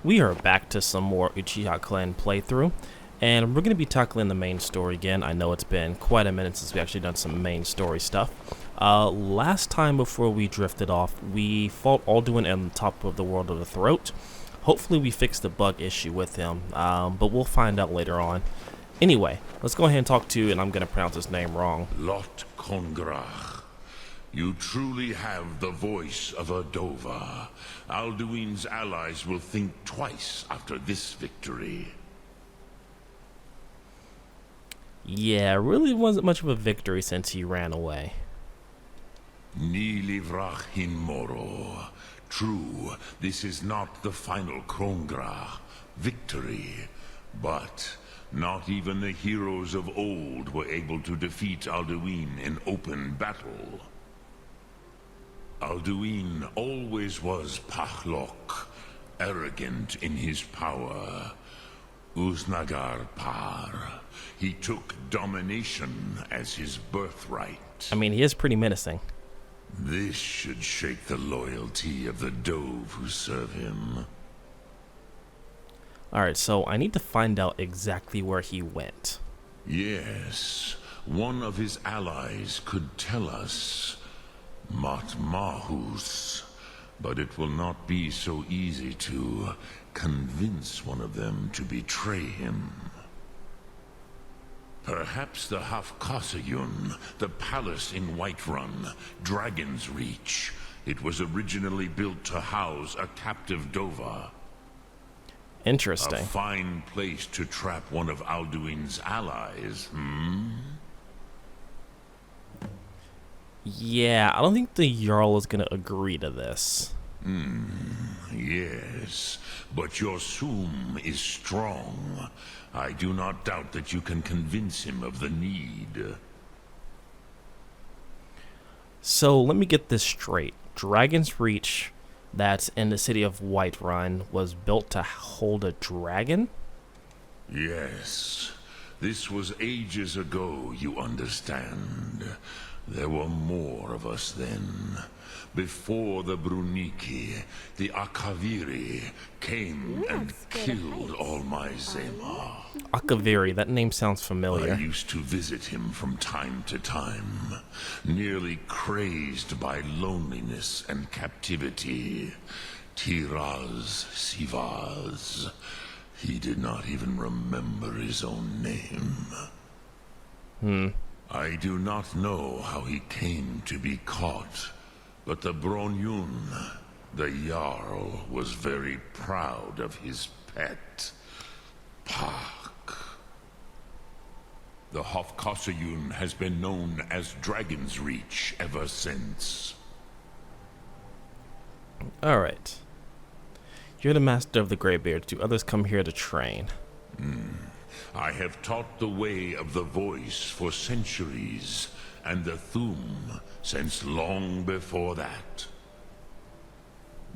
We are back to some more Uchiha Clan playthrough, and we're going to be tackling the main story again. I know it's been quite a minute since we actually done some main story stuff. Last time before we drifted off, we fought Alduin on top of the World of the Throat. Hopefully we fixed the bug issue with him, but we'll find out later on. Anyway, let's go ahead and talk to, and I'm going to pronounce his name wrong. Lot Kongrach. You truly have the voice of a Dova. Alduin's allies will think twice after this victory. Yeah, really wasn't much of a victory since he ran away. Ni livrach hin moro. True, this is not the final Kongrach victory, but not even the heroes of old were able to defeat Alduin in open battle. Alduin always was Pachlok, arrogant in his power. Uznagar Par. He took domination as his birthright. I mean, he is pretty menacing. This should shake the loyalty of the Dove who serve him. Alright, so I need to find out exactly where he went. Yes, one of his allies could tell us. Matmahus. But it will not be so easy to convince one of them to betray him. Perhaps the Hafkasayun, the palace in Whiterun, Dragon's Reach. It was originally built to house a captive Dova. Interesting. A fine place to trap one of Alduin's allies, Yeah, I don't think the Jarl is going to agree to this. Yes, but your Sum is strong. I do not doubt that you can convince him of the need. So let me get this straight. Dragon's Reach, that's in the city of Whiterun, was built to hold a dragon? Yes, this was ages ago, you understand. There were more of us then. Before the Bruniki, the Akaviri came and killed all my Zema. Akaviri, that name sounds familiar. I used to visit him from time to time, nearly crazed by loneliness and captivity. Tiraz Sivaz. He did not even remember his own name. I do not know how he came to be caught, but the Bronyun, the Jarl, was very proud of his pet, Pak. The Hofkasayun has been known as Dragon's Reach ever since. Alright. You're the master of the Greybeard. Do others come here to train? I have taught the way of the voice for centuries, and the Thum since long before that.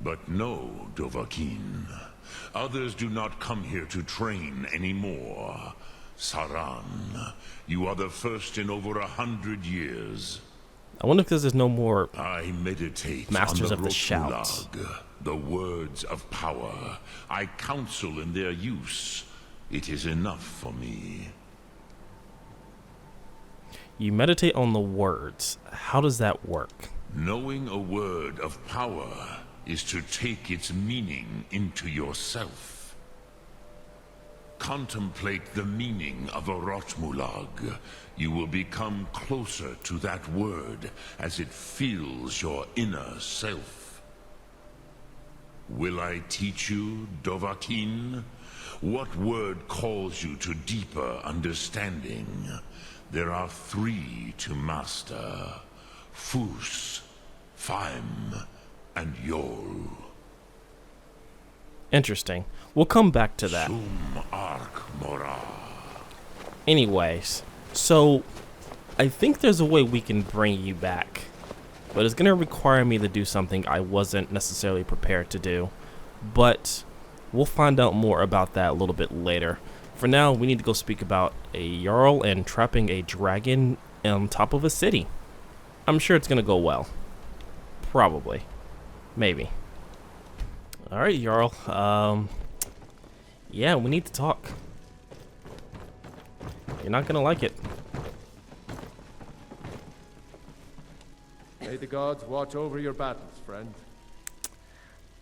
But no, Dovahkiin. Others do not come here to train anymore. Saran, you are the first in over 100 years. I wonder if there's no more I meditate Masters on of the Shout. the words of power. I counsel in their use. It is enough for me. You meditate on the words. How does that work? Knowing a word of power is to take its meaning into yourself. Contemplate the meaning of a Rotmulag. You will become closer to that word as it fills your inner self. Will I teach you, Dovahkiin? What word calls you to deeper understanding? There are 3 to master. Fus, Faim, and Yol. Interesting. We'll come back to that. Sum Ark Mora. Anyways, so I think there's a way we can bring you back. But it's going to require me to do something I wasn't necessarily prepared to do. But we'll find out more about that a little bit later. For now, we need to go speak about a Jarl and trapping a dragon on top of a city. I'm sure it's going to go well. Probably. Maybe. Alright, Jarl. Yeah, we need to talk. You're not gonna like it. May the gods watch over your battles, friend.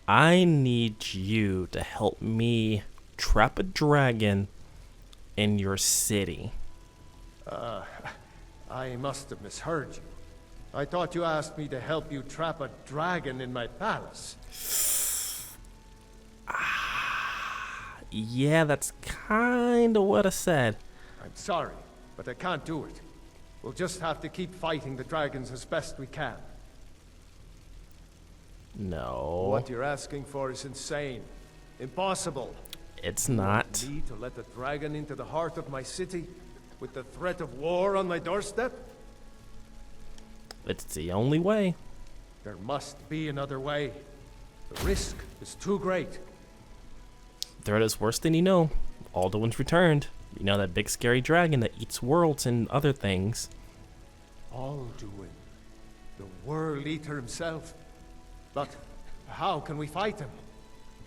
I need you to help me trap a dragon in your city. I must have misheard you. I thought you asked me to help you trap a dragon in my palace. Yeah, that's kind of what I said. I'm sorry, but I can't do it. We'll just have to keep fighting the dragons as best we can. No. What you're asking for is insane. Impossible. It's not. Me to let the dragon into the heart of my city with the threat of war on my doorstep? It's the only way. There must be another way. The risk is too great. Threat is worse than you know. Alduin's returned. You know, that big scary dragon that eats worlds and other things. Alduin, the World Eater himself. But how can we fight him?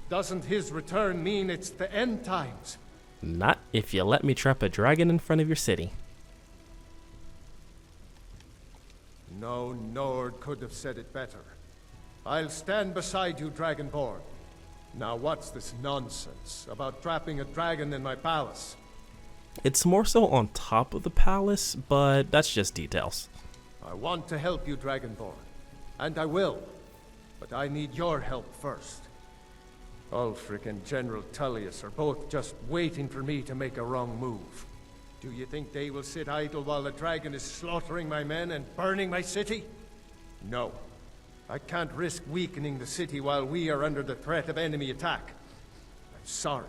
Doesn't his return mean it's the end times? Not if you let me trap a dragon in front of your city. No Nord could have said it better. I'll stand beside you, Dragonborn. Now what's this nonsense about trapping a dragon in my palace? It's more so on top of the palace, but that's just details. I want to help you, Dragonborn. And I will. But I need your help first. Ulfric and General Tullius are both just waiting for me to make a wrong move. Do you think they will sit idle while the dragon is slaughtering my men and burning my city? No. I can't risk weakening the city while we are under the threat of enemy attack. I'm sorry.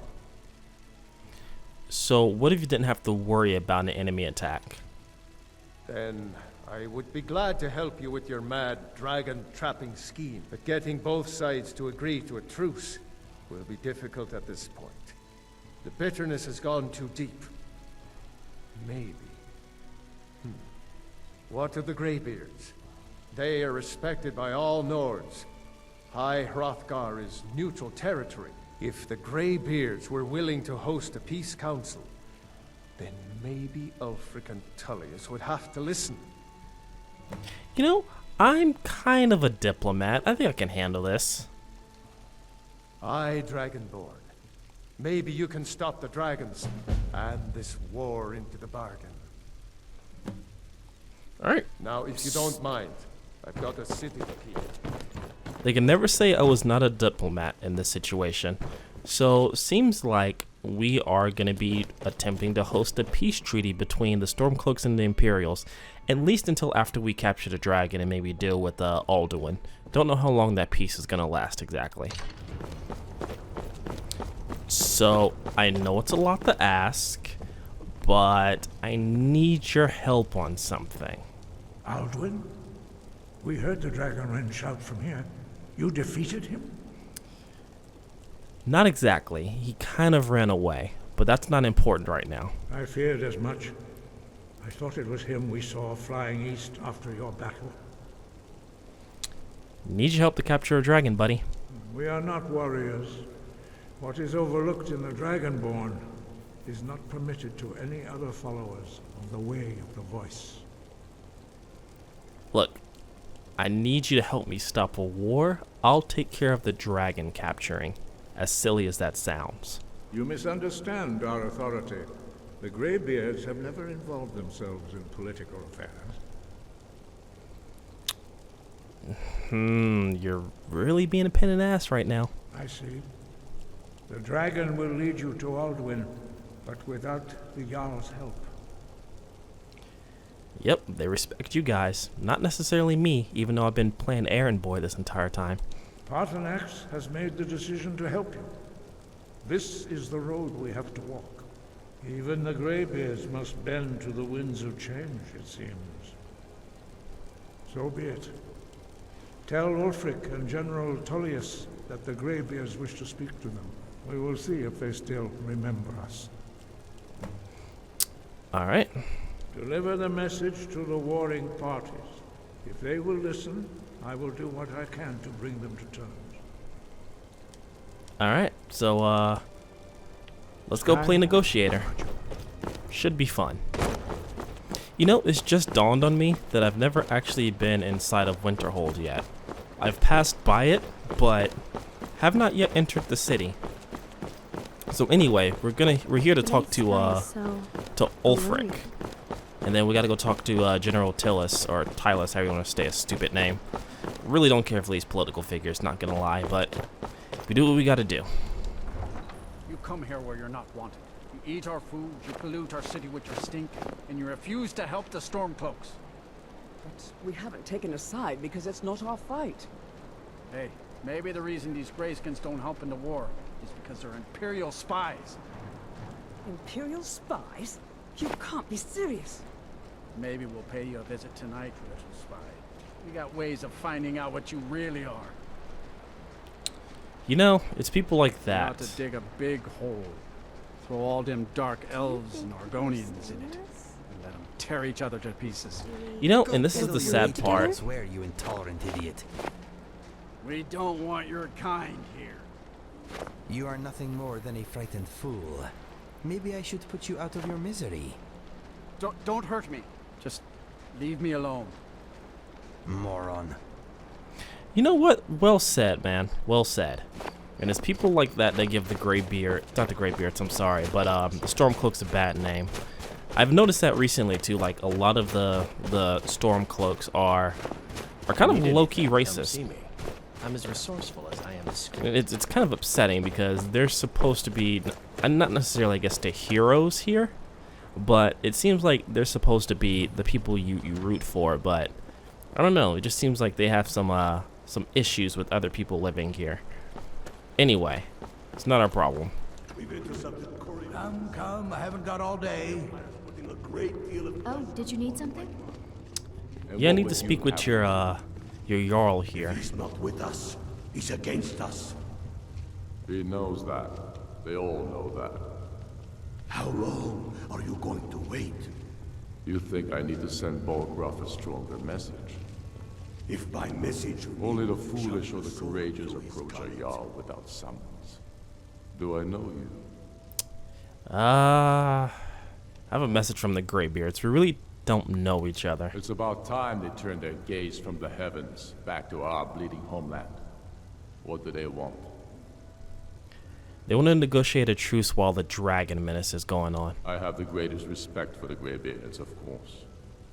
So what if you didn't have to worry about an enemy attack? Then I would be glad to help you with your mad dragon-trapping scheme. But getting both sides to agree to a truce will be difficult at this point. The bitterness has gone too deep. Maybe. What of the Greybeards? They are respected by all Nords. High Hrothgar is neutral territory. If the Greybeards were willing to host a peace council, then maybe Ulfric and Tullius would have to listen. You know, I'm kind of a diplomat. I think I can handle this. Aye, Dragonborn. Maybe you can stop the dragons and this war into the bargain. Alright. Now, if you don't mind, I've got a city to keep. They can never say I was not a diplomat in this situation. So, seems like we are going to be attempting to host a peace treaty between the Stormcloaks and the Imperials, at least until after we capture the dragon and maybe deal with Alduin. Don't know how long that peace is going to last exactly. So, I know it's a lot to ask, but I need your help on something. Alduin? We heard the Dragonren shout from here. You defeated him? Not exactly. He kind of ran away, but that's not important right now. I feared as much. I thought it was him we saw flying east after your battle. Need your help to capture a dragon, buddy. We are not warriors. What is overlooked in the Dragonborn is not permitted to any other followers of the Way of the Voice. Look, I need you to help me stop a war. I'll take care of the dragon capturing, as silly as that sounds. You misunderstand our authority. The Greybeards have never involved themselves in political affairs. You're really being a pain in the ass right now. I see. The dragon will lead you to Alduin, but without the Jarl's help. Yep, they respect you guys. Not necessarily me, even though I've been playing errand boy this entire time. Paarthurnax has made the decision to help you. This is the road we have to walk. Even the Greybeards must bend to the winds of change, it seems. So be it. Tell Ulfric and General Tullius that the Greybeards wish to speak to them. We will see if they still remember us. Alright. Deliver the message to the warring parties. If they will listen, I will do what I can to bring them to terms. Alright, so, Let's go play negotiator. Should be fun. You know, it's just dawned on me that I've never actually been inside of Winterhold yet. I've passed by it, but have not yet entered the city. So anyway, we're here to talk to Ulfric. And then we gotta go talk to General Tullius, or Tullius, however you want to say a stupid name. Really don't care for these political figures, not gonna lie, but we do what we gotta do. You come here where you're not wanted. You eat our food, you pollute our city with your stink, and you refuse to help the Stormcloaks. But we haven't taken a side because it's not our fight. Hey, maybe the reason these Greyskins don't help in the war is because they're Imperial spies. Imperial spies? You can't be serious. Maybe we'll pay you a visit tonight, little spy. We got ways of finding out what you really are. You know, it's people like We're that. out to dig a big hole. Throw all them dark elves and Argonians in it. And let them tear each other to pieces. You know, and this is the sad part. Swear, you intolerant idiot. We don't want your kind here. You are nothing more than a frightened fool. Maybe I should put you out of your misery. Don't hurt me. Just leave me alone. Moron. You know what? Well said, man. Well said. And it's people like that that give the Greybeard, not the Greybeards, I'm sorry, but the Stormcloaks a bad name. I've noticed that recently too. Like a lot of the Stormcloaks are kind of low-key racist. I'm as resourceful as I am discreet. It's kind of upsetting because they're supposed to be, not necessarily, I guess, the heroes here, but it seems like they're supposed to be the people you root for. But I don't know. It just seems like they have some issues with other people living here. Anyway, it's not our problem. Come, I haven't got all day. Oh, did you need something? Yeah, I need to speak with your Jarl here. He's not with us. He's against us. He knows that. They all know that. How long are you going to wait? You think I need to send Balgruuf a stronger message? If by message... Only the foolish or the courageous approach a Jarl without summons. Do I know you? I have a message from the Greybeards. We really don't know each other. It's about time they turned their gaze from the heavens back to our bleeding homeland. What do they want? They want to negotiate a truce while the dragon menace is going on. I have the greatest respect for the Greybeards, of course.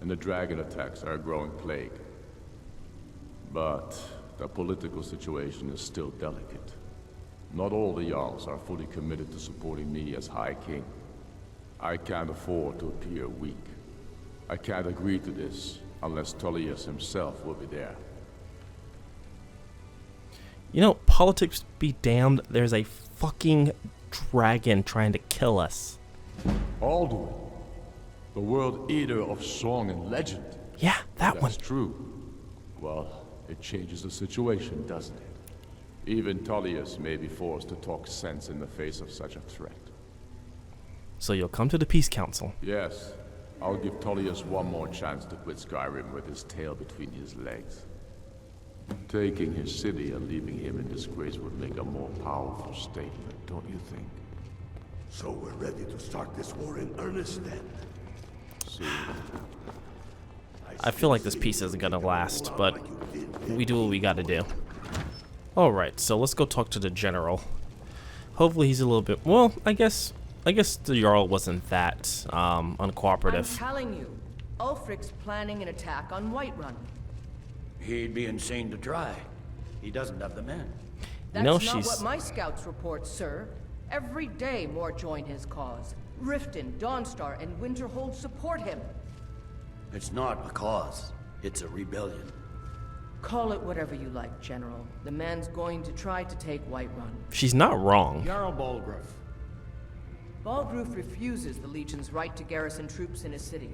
And the dragon attacks are a growing plague. But the political situation is still delicate. Not all the Jarls are fully committed to supporting me as High King. I can't afford to appear weak. I can't agree to this unless Tullius himself will be there. You know, politics be damned, there's a fucking dragon trying to kill us. Alduin, the world eater of song and legend. Yeah, that one. That's true. Well, it changes the situation, doesn't it? Even Tullius may be forced to talk sense in the face of such a threat. So you'll come to the Peace Council? Yes. I'll give Tullius one more chance to quit Skyrim with his tail between his legs. Taking his city and leaving him in disgrace would make a more powerful statement, don't you think? So we're ready to start this war in earnest then? Soon. I feel like this peace isn't gonna last, but we do what we gotta do. Alright, so let's go talk to the general. Hopefully he's a little bit, well, I guess the Jarl wasn't that uncooperative. I'm telling you, Ulfric's planning an attack on Whiterun. He'd be insane to try. He doesn't have the men. That's know, not what my scouts report, sir. Every day more join his cause. Riften, Dawnstar, and Winterhold support him. It's not a cause. It's a rebellion. Call it whatever you like, General. The man's going to try to take Whiterun. She's not wrong. Jarl Balgruuf. Balgruuf refuses the Legion's right to garrison troops in his city.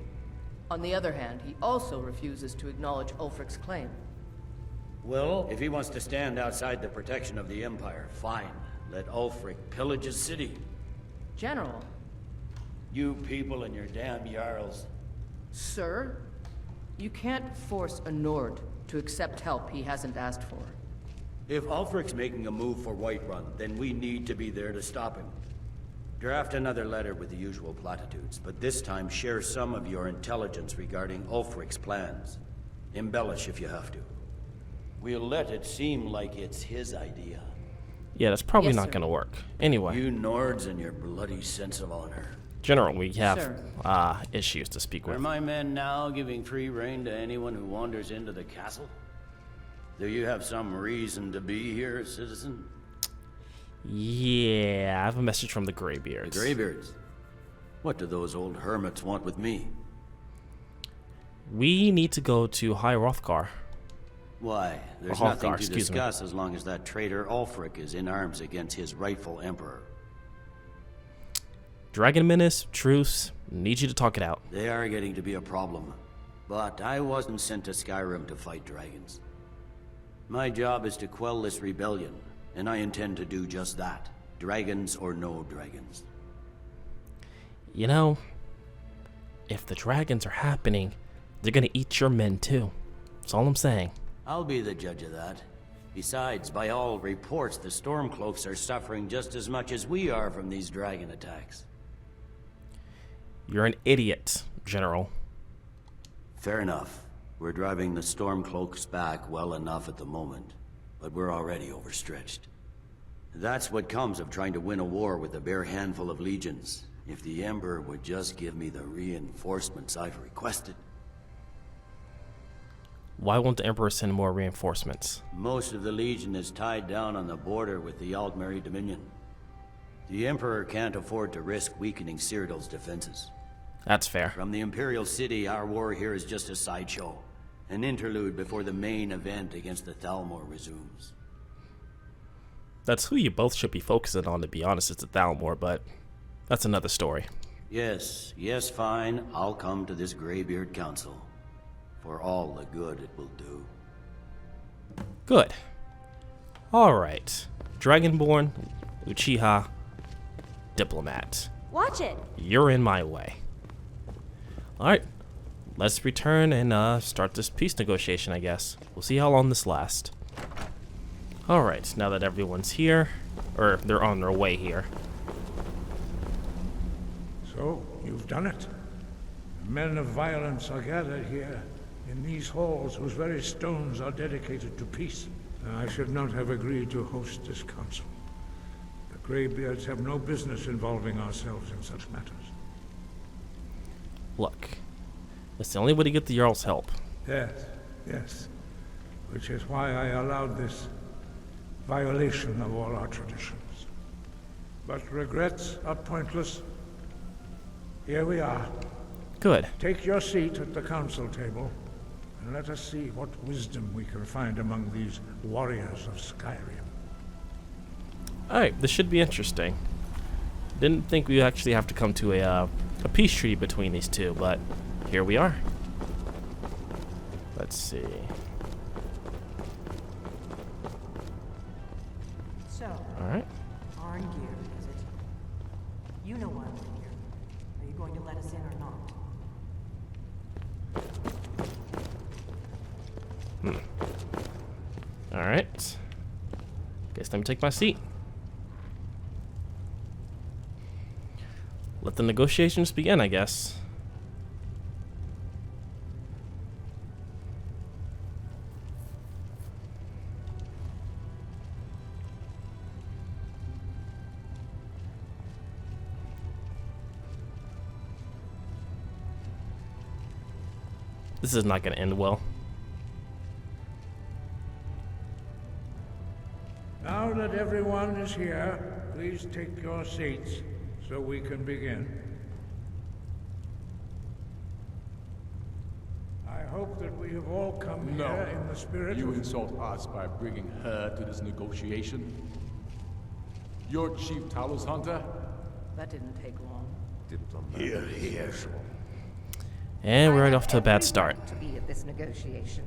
On the other hand, he also refuses to acknowledge Ulfric's claim. Well, if he wants to stand outside the protection of the Empire, fine. Let Ulfric pillage his city. General. You people and your damn Jarls. Sir, you can't force a Nord to accept help he hasn't asked for. If Ulfric's making a move for Whiterun, then we need to be there to stop him. Draft another letter with the usual platitudes, but this time share some of your intelligence regarding Ulfric's plans. Embellish if you have to. We'll let it seem like it's his idea. Yeah, that's probably Yes, not sir. going to work. Anyway, You Nords and your bloody sense of honor. General, we have Sir. issues to speak Are with. my men now giving free rein to anyone who wanders into the castle? Do you have some reason to be here, citizen? Yeah, I have a message from the Greybeards. The Greybeards? What do those old hermits want with me? We need to go to High Rothgar. Why? There's Hrothgar, nothing to excuse me. discuss as long as that traitor Ulfric is in arms against his rightful emperor. Dragon menace, truce, need you to talk it out. They are getting to be a problem. But I wasn't sent to Skyrim to fight dragons. My job is to quell this rebellion, and I intend to do just that. Dragons or no dragons. You know, if the dragons are happening, they're gonna eat your men too. That's all I'm saying. I'll be the judge of that. Besides, by all reports, the Stormcloaks are suffering just as much as we are from these dragon attacks. You're an idiot, General. Fair enough. We're driving the Stormcloaks back well enough at the moment, but we're already overstretched. That's what comes of trying to win a war with a bare handful of legions. If the Emperor would just give me the reinforcements I've requested. Why won't the Emperor send more reinforcements? Most of the Legion is tied down on the border with the Altmeri Dominion. The Emperor can't afford to risk weakening Cyrodiil's defenses. That's fair. From the Imperial City, our war here is just a sideshow. An interlude before the main event against the Thalmor resumes. That's who you both should be focusing on, to be honest. It's the Thalmor, but that's another story. Yes, fine. I'll come to this Greybeard Council. For all the good it will do. Good. Alright. Dragonborn, Uchiha, Diplomat. Watch it! You're in my way. Alright. Let's return and start this peace negotiation, I guess. We'll see how long this lasts. Alright, now that everyone's here, or they're on their way here. So, you've done it. Men of violence are gathered here, in these halls whose very stones are dedicated to peace. I should not have agreed to host this council. The Greybeards have no business involving ourselves in such matters. Look, it's the only way to get the Jarl's help. Yes. Which is why I allowed this violation of all our traditions. But regrets are pointless. Here we are. Good. Take your seat at the council table, and let us see what wisdom we can find among these warriors of Skyrim. Alright, this should be interesting. Didn't think we actually have to come to a peace treaty between these two, but here we are. Let's see. So, Alright. Arn Gear, is it? You know why we're here. Are you going to let us in or not? Alright. Guess let me take my seat. Let the negotiations begin, I guess. This is not going to end well. Now that everyone is here, please take your seats so we can begin. I hope that we have all come here in the spirit You of... insult us by bringing her to this negotiation? Your chief Talos hunter? That didn't take long. Here. And we're right off to a bad start. To be at this negotiation.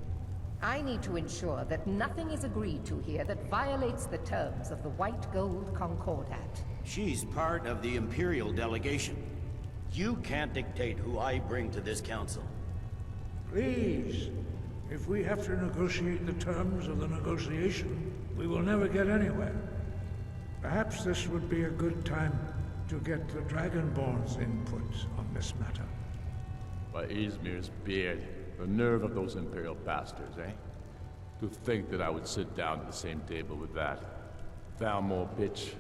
I need to ensure that nothing is agreed to here that violates the terms of the White Gold Concordat. She's part of the Imperial delegation. You can't dictate who I bring to this council. Please, if we have to negotiate the terms of the negotiation, we will never get anywhere. Perhaps this would be a good time to get the Dragonborn's input on this matter. By Izmir's beard, the nerve of those Imperial bastards, eh? To think that I would sit down at the same table with that Thalmor bitch.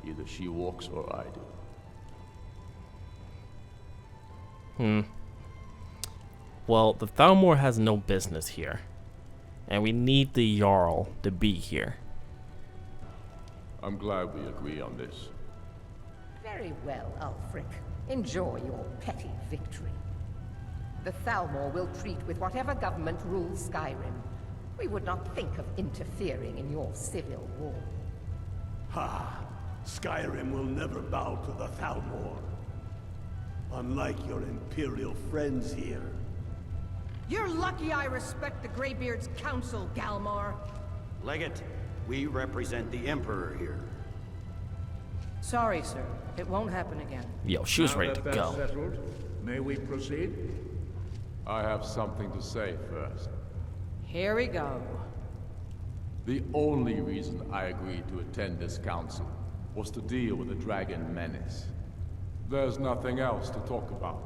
Either she walks or I do. Well, the Thalmor has no business here. And we need the Jarl to be here. I'm glad we agree on this. Very well, Ulfric. Enjoy your petty victory. The Thalmor will treat with whatever government rules Skyrim. We would not think of interfering in your civil war. Ha! Skyrim will never bow to the Thalmor. Unlike your Imperial friends here. You're lucky I respect the Greybeard's counsel, Galmar. Legate, we represent the Emperor here. Sorry, sir. It won't happen again. Yo, she was Now ready to that go. that's settled, may we proceed? I have something to say first. Here we go. The only reason I agreed to attend this council was to deal with the dragon menace. There's nothing else to talk about.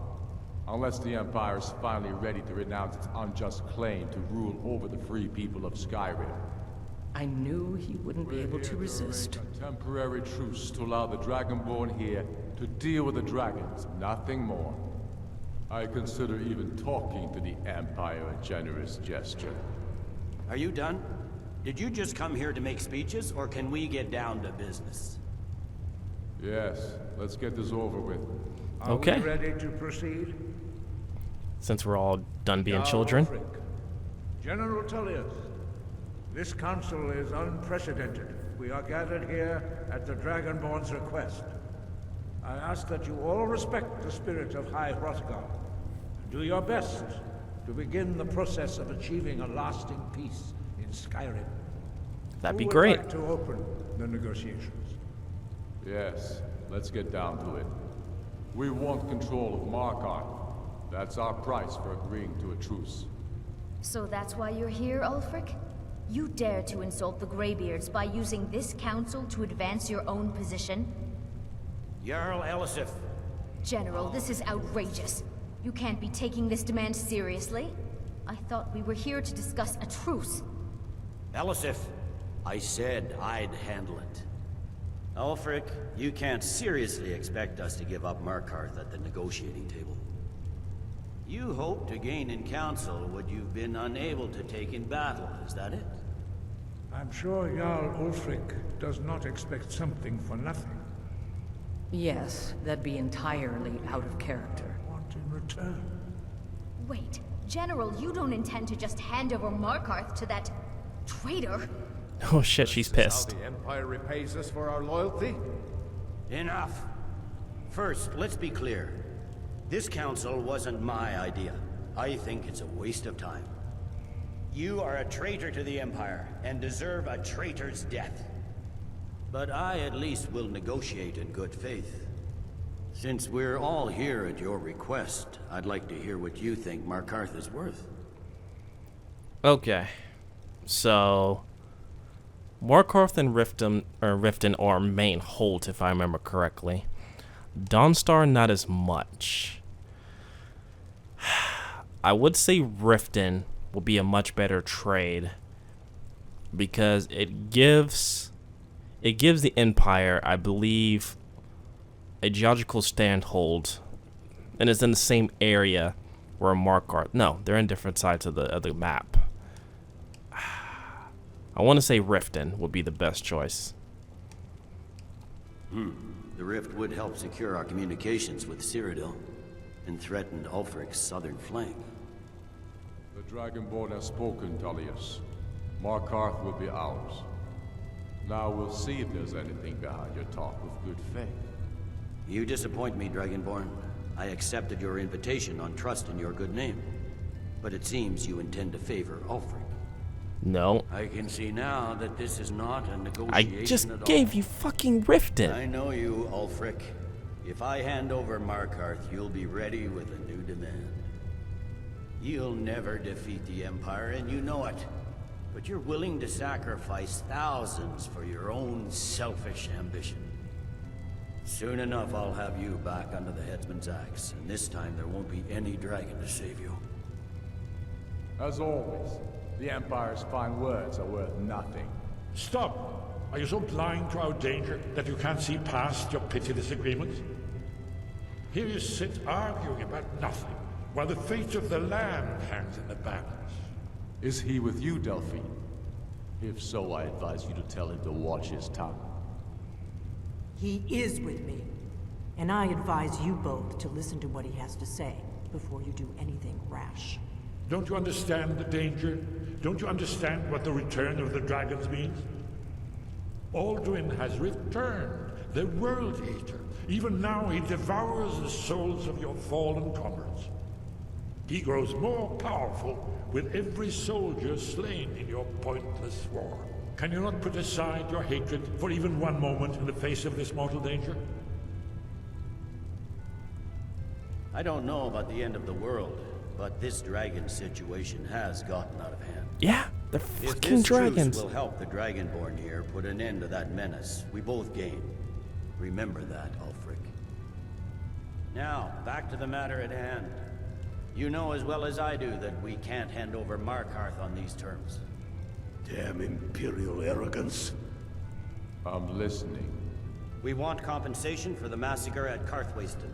Unless the Empire is finally ready to renounce its unjust claim to rule over the free people of Skyrim. I knew he wouldn't be able to resist. A temporary truce to allow the Dragonborn here to deal with the dragons, nothing more. I consider even talking to the Empire a generous gesture. Are you done? Did you just come here to make speeches, or can we get down to business? Yes, let's get this over with. Okay. Are we ready to proceed? Since we're all done being children. Ulfric. General Tullius, this council is unprecedented. We are gathered here at the Dragonborn's request. I ask that you all respect the spirit of High Hrothgar, and do your best to begin the process of achieving a lasting peace in Skyrim. That'd be Who would great. like to open the negotiations? Yes, let's get down to it. We want control of Markarth. That's our price for agreeing to a truce. So that's why you're here, Ulfric? You dare to insult the Greybeards by using this council to advance your own position? Jarl Elisif. General, this is outrageous. You can't be taking this demand seriously. I thought we were here to discuss a truce. Elisif, I said I'd handle it. Ulfric, you can't seriously expect us to give up Markarth at the negotiating table. You hoped to gain in council what you've been unable to take in battle, is that it? I'm sure Jarl Ulfric does not expect something for nothing. Yes, that'd be entirely out of character. Want in return? Wait, General, you don't intend to just hand over Markarth to that traitor? Oh shit, she's This is pissed. how the Empire repays us for our loyalty? Enough. First, let's be clear. This council wasn't my idea. I think it's a waste of time. You are a traitor to the Empire, and deserve a traitor's death. But I at least will negotiate in good faith. Since we're all here at your request, I'd like to hear what you think Markarth is worth. Okay. So Markarth and Riften are main hold, if I remember correctly. Dawnstar, not as much. I would say Riften will be a much better trade because it gives the Empire, I believe, a geological standhold, and it's in the same area where Markarth. No, they're in different sides of the map. I want to say Riften would be the best choice. The rift would help secure our communications with Cyrodiil, and threatened Ulfric's southern flank. The Dragonborn has spoken, Tullius. Markarth will be ours. Now we'll see if there's anything behind your talk with good faith. You disappoint me, Dragonborn. I accepted your invitation on trust in your good name. But it seems you intend to favor Ulfric. No. I can see now that this is not a I negotiation just at gave all. you fucking Riften. I know you, Ulfric. If I hand over Markarth, you'll be ready with a new demand. You'll never defeat the Empire, and you know it. But you're willing to sacrifice thousands for your own selfish ambition. Soon enough, I'll have you back under the headsman's axe, and this time there won't be any dragon to save you. As always, the Empire's fine words are worth nothing. Stop! Are you so blind to our danger that you can't see past your petty disagreements? Here you sit arguing about nothing, while the fate of the land hangs in the balance. Is he with you, Delphine? If so, I advise you to tell him to watch his tongue. He is with me. And I advise you both to listen to what he has to say before you do anything rash. Don't you understand the danger? Don't you understand what the return of the dragons means? Alduin has returned, the World Eater. Even now he devours the souls of your fallen comrades. He grows more powerful with every soldier slain in your pointless war. Can you not put aside your hatred for even one moment in the face of this mortal danger? I don't know about the end of the world, but this dragon situation has gotten out of hand. Yeah, they're fucking If dragons. this truce will help the Dragonborn here put an end to that menace, we both gain. Remember that, Ulfric. Now, back to the matter at hand. You know as well as I do that we can't hand over Markarth on these terms. Damn Imperial arrogance. I'm listening. We want compensation for the massacre at Karthwasten.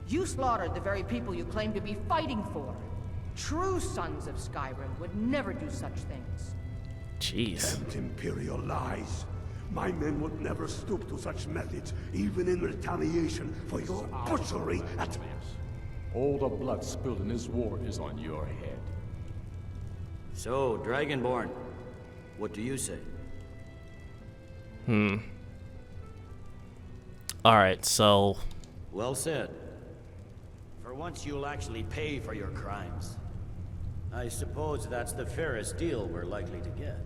You slaughtered the very people you claim to be fighting for. True sons of Skyrim would never do such things. Jeez. Damned Imperial lies. My men would never stoop to such methods, even in retaliation for your butchery at... All the blood spilled in this war is on your head. So, Dragonborn, what do you say? Alright, so... Well said. For once you'll actually pay for your crimes. I suppose that's the fairest deal we're likely to get.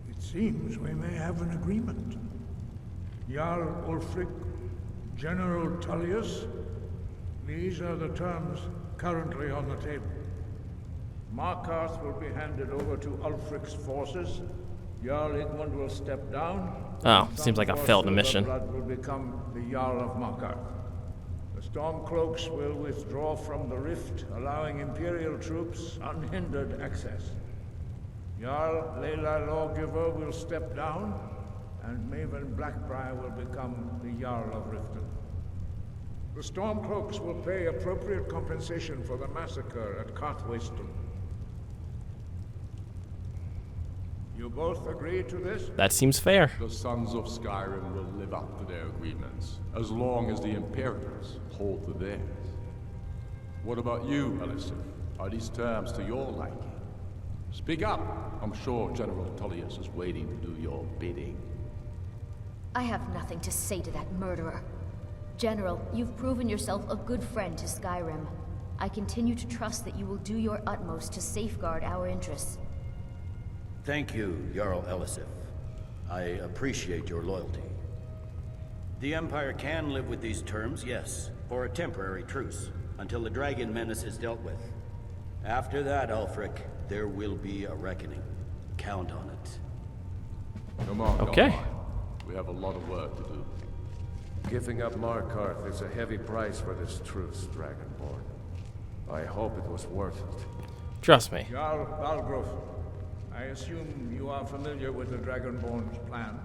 It seems we may have an agreement. Jarl Ulfric, General Tullius, these are the terms currently on the table. Markarth will be handed over to Ulfric's forces. Jarl Igmund will step down. Oh, seems like I failed the mission. Blood will become the Jarl of Markarth. The Stormcloaks will withdraw from the rift, allowing Imperial troops unhindered access. Jarl Leila Lawgiver will step down, and Maven Blackbriar will become the Jarl of Riften. The Stormcloaks will pay appropriate compensation for the massacre at Karthwasten. You both agree to this? That seems fair. The sons of Skyrim will live up to their agreements, as long as the Imperials hold to theirs. What about you, Elisif? Are these terms to your liking? Speak up! I'm sure General Tullius is waiting to do your bidding. I have nothing to say to that murderer. General, you've proven yourself a good friend to Skyrim. I continue to trust that you will do your utmost to safeguard our interests. Thank you, Jarl Elisif. I appreciate your loyalty. The Empire can live with these terms, yes, for a temporary truce, until the dragon menace is dealt with. After that, Ulfric, there will be a reckoning. Count on it. Come on, Okay. come on. We have a lot of work to do. Giving up Markarth is a heavy price for this truce, Dragonborn. I hope it was worth it. Trust me. Jarl Balgruuf, I assume you are familiar with the Dragonborn's plan.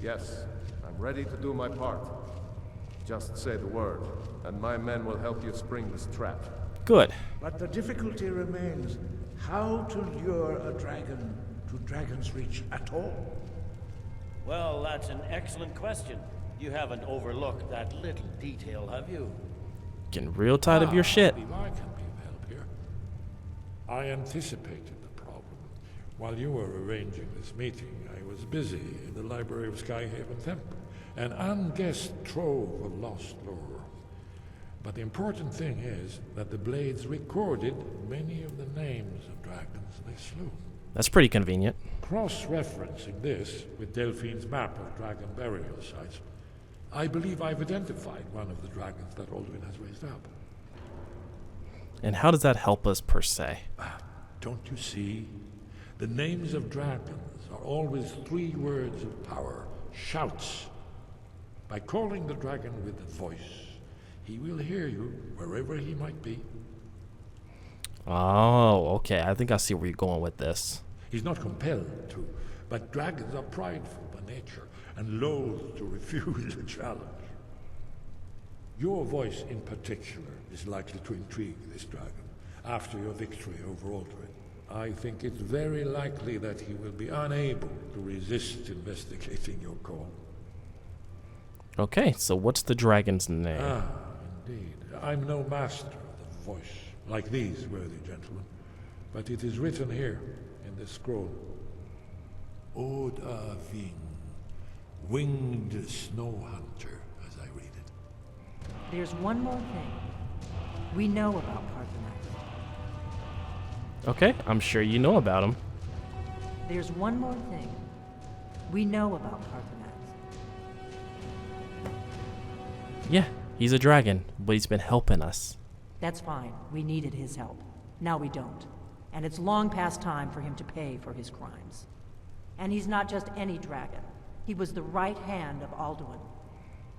Yes, I'm ready to do my part. Just say the word, and my men will help you spring this trap. Good. But the difficulty remains how to lure a dragon to Dragon's Reach at all. Well, that's an excellent question. You haven't overlooked that little detail, have you? Getting real tired of your shit. I can be of help here. I anticipated the problem. While you were arranging this meeting, I was busy in the library of Skyhaven Temple, an unguessed trove of lost lore. But the important thing is that the Blades recorded many of the names of dragons they slew. That's pretty convenient. Cross-referencing this with Delphine's map of dragon burial sites, I believe I've identified one of the dragons that Alduin has raised up. And how does that help us per se? Don't you see? The names of dragons are always 3 words of power. Shouts. By calling the dragon with the voice, he will hear you wherever he might be. Oh, okay. I think I see where you're going with this. He's not compelled to, but dragons are prideful by nature and loath to refuse a challenge. Your voice in particular is likely to intrigue this dragon after your victory over Ulfric. I think it's very likely that he will be unable to resist investigating your call. Okay, so what's the dragon's name? Ah, indeed. I'm no master of the voice, like these worthy gentlemen, but it is written here in this scroll. Oda Ving, winged snow hunter, as I read it. There's one more thing. We know about Parthenax. Okay, I'm sure you know about him. There's one more thing. We know about Parthenax. Yeah, he's a dragon, but he's been helping us. That's fine. We needed his help. Now we don't. And it's long past time for him to pay for his crimes. And he's not just any dragon. He was the right hand of Alduin.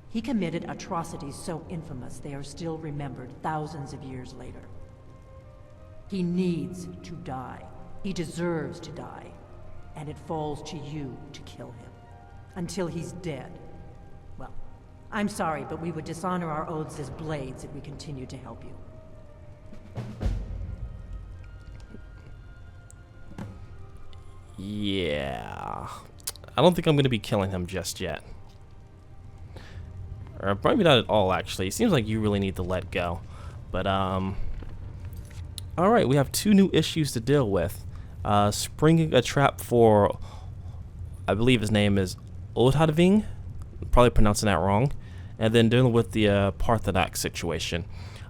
He committed atrocities so infamous they are still remembered thousands of years later. He needs to die. He deserves to die. And it falls to you to kill him. Until he's dead. Well, I'm sorry, but we would dishonor our oaths as blades if we continue to help you. Yeah. I don't think I'm going to be killing him just yet. Or maybe not at all, actually. It seems like you really need to let go. But, alright, we have 2 new issues to deal with. Springing a trap for, I believe his name is Odhadving. Probably pronouncing that wrong. And then dealing with the Parthenax situation.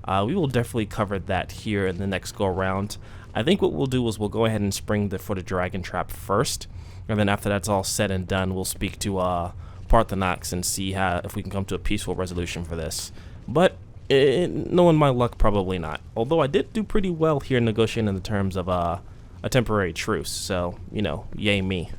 We will definitely cover that here in the next go-around. I think what we'll do is we'll go ahead and spring for the dragon trap first. And then after that's all said and done, we'll speak to Parthenax and see if we can come to a peaceful resolution for this. But knowing my luck, probably not. Although I did do pretty well here negotiating in the terms of a temporary truce. So, you know, yay me.